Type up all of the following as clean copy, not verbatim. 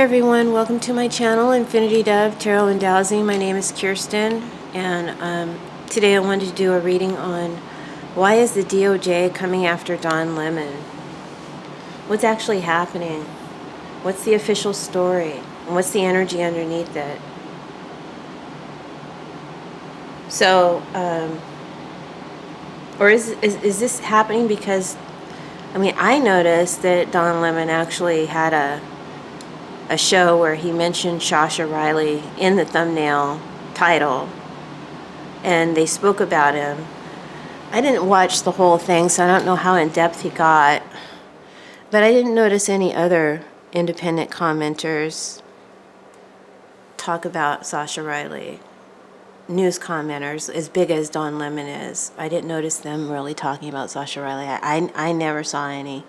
everyone, welcome to my channel, Infinity Dove, Tarot and Dowsing. My name is Kirsten, and today I wanted to do a reading on why is the DOJ coming after Don Lemon? What's actually happening? What's the official story? And what's the energy underneath it? So, or is this happening because, I noticed that Don Lemon actually had a show where he mentioned Sasha Riley in the thumbnail title, and they spoke about him. I didn't watch the whole thing, so I don't know how in-depth he got, but I didn't notice any other independent commenters talk about Sasha Riley. News commenters, as big as Don Lemon is, I didn't notice them really talking about Sasha Riley. I never saw any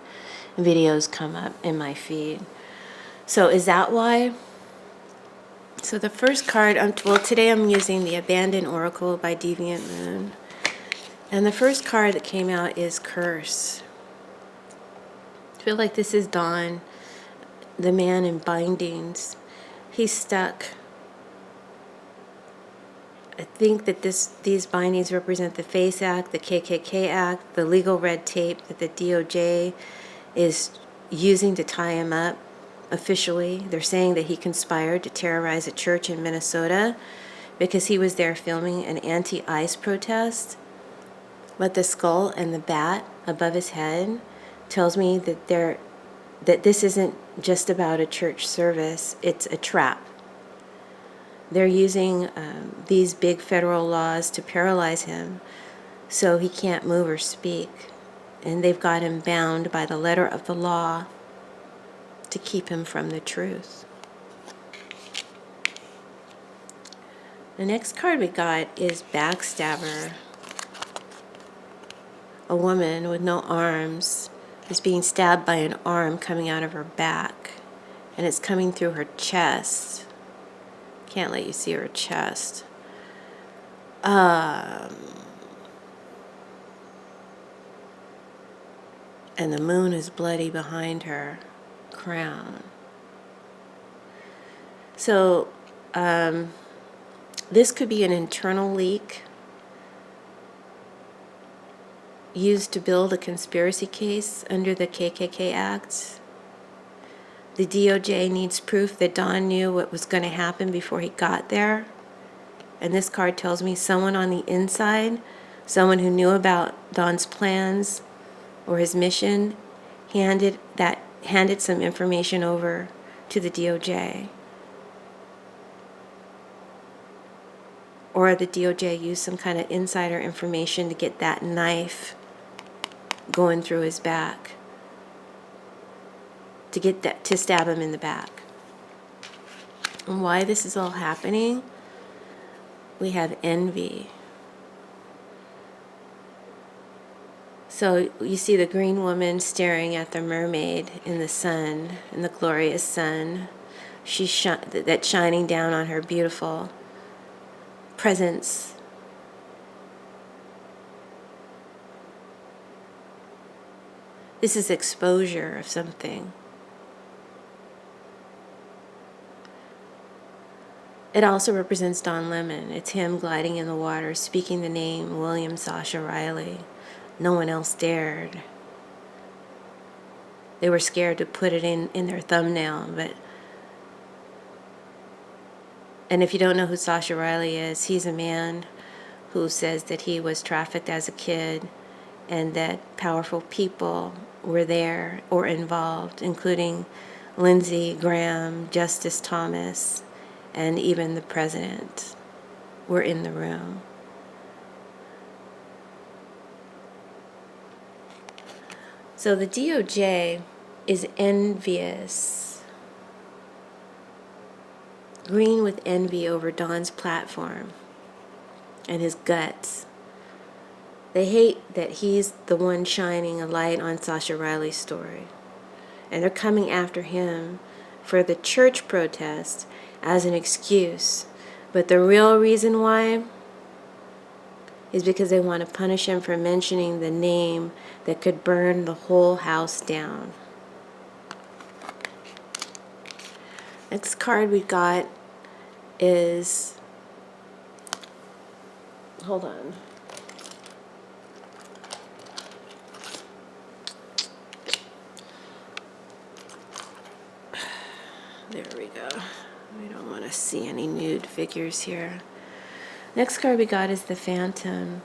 videos come up in my feed. So is that why? So the first card, well, today I'm using the Abandoned Oracle by Deviant Moon. And the first card that came out is Curse. I feel like this is Don, the man in bindings. He's stuck. I think that these bindings represent the FACE Act, the KKK Act, the legal red tape that the DOJ is using to tie him up. Officially, they're saying that he conspired to terrorize a church in Minnesota because he was there filming an anti-ICE protest. But the skull and the bat above his head tells me that this isn't just about a church service, it's a trap. They're using these big federal laws to paralyze him so he can't move or speak. And they've got him bound by the letter of the law to keep him from the truth. The next card we got is Backstabber. A woman with no arms is being stabbed by an arm coming out of her back, and it's coming through her chest. Can't let you see her chest. And the moon is bloody behind her crown. So this could be an internal leak used to build a conspiracy case under the KKK Act. The DOJ needs proof that Don knew what was going to happen before he got there. And this card tells me someone on the inside, someone who knew about Don's plans or his mission, handed some information over to the DOJ. Or the DOJ used some kind of insider information to get that knife going through his back, to stab him in the back. And why this is all happening? We have envy. So you see the green woman staring at the mermaid in the sun, in the glorious sun. She's that's shining down on her beautiful presence. This is exposure of something. It also represents Don Lemon. It's him gliding in the water, speaking the name William Sasha Riley. No one else dared. They were scared to put it in their thumbnail, and if you don't know who Sasha Riley is, he's a man who says that he was trafficked as a kid and that powerful people were there or involved, including Lindsey Graham, Justice Thomas, and even the president were in the room. So the DOJ is envious, green with envy over Don's platform and his guts. They hate that he's the one shining a light on Sasha Riley's story. And they're coming after him for the church protest as an excuse. But the real reason why is because they want to punish him for mentioning the name that could burn the whole house down. Next card we got is, hold on. There we go. We don't want to see any nude figures here. Next card we got is the Phantom.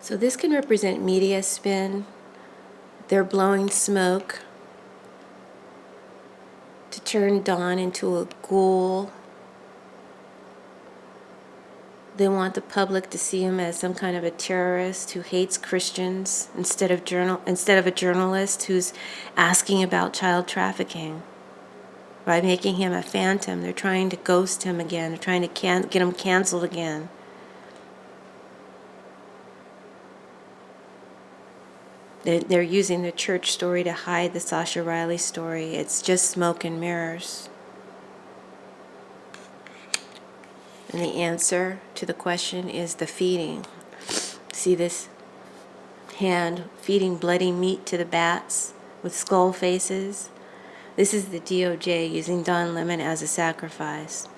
So this can represent media spin. They're blowing smoke to turn Dawn into a ghoul. They want the public to see him as some kind of a terrorist who hates Christians instead of a journalist who's asking about child trafficking. By making him a phantom, they're trying to ghost him again. They're trying to get him canceled again. They're using the church story to hide the Sasha Riley story. It's just smoke and mirrors. And the answer to the question is the feeding. See this hand feeding bloody meat to the bats with skull faces? This is the DOJ using Don Lemon as a sacrifice.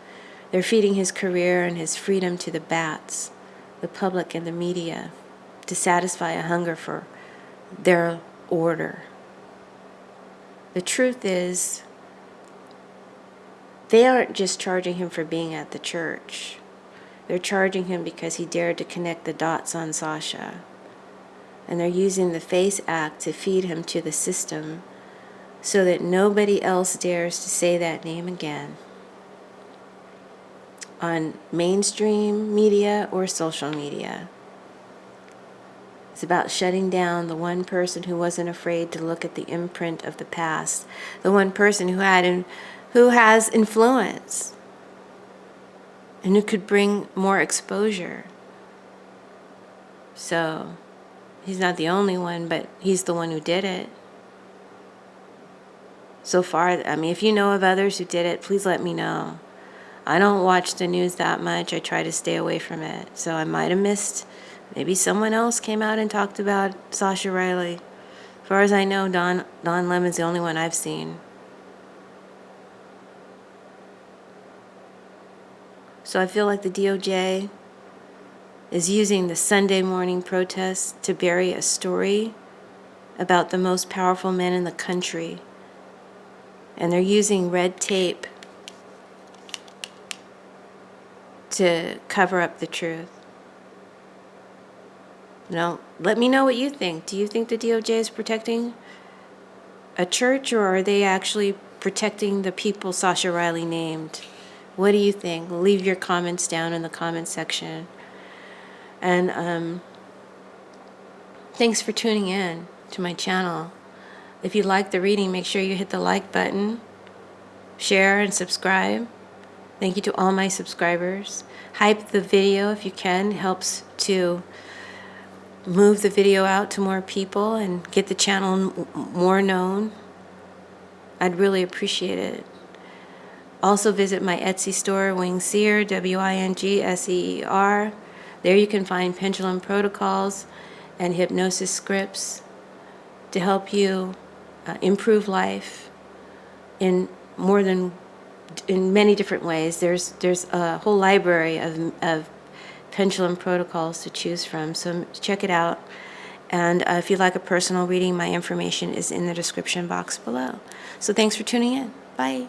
They're feeding his career and his freedom to the bats, the public and the media, to satisfy a hunger for their order. The truth is, they aren't just charging him for being at the church. They're charging him because he dared to connect the dots on Sasha. And they're using the Face Act to feed him to the system so that nobody else dares to say that name again on mainstream media or social media. It's about shutting down the one person who wasn't afraid to look at the imprint of the past, the one person who has influence and who could bring more exposure. So he's not the only one, but he's the one who did it. So far, I mean, if you know of others who did it, please let me know. I don't watch the news that much. I try to stay away from it. So I might have missed, maybe someone else came out and talked about Sasha Riley. As far as I know, Don Lemon's the only one I've seen. So I feel like the DOJ is using the Sunday morning protests to bury a story about the most powerful men in the country. And they're using red tape to cover up the truth. Now, let me know what you think. Do you think the DOJ is protecting a church, or are they actually protecting the people Sasha Riley named? What do you think? Leave your comments down in the comment section. And thanks for tuning in to my channel. If you like the reading, make sure you hit the like button, share, and subscribe. Thank you to all my subscribers. Hype the video if you can. It helps to move the video out to more people and get the channel more known. I'd really appreciate it. Also visit my Etsy store, Wingseer, Wingseer. There you can find pendulum protocols and hypnosis scripts to help you improve life in many different ways. There's a whole library of pendulum protocols to choose from, so check it out. And if you'd like a personal reading, my information is in the description box below. So thanks for tuning in. Bye.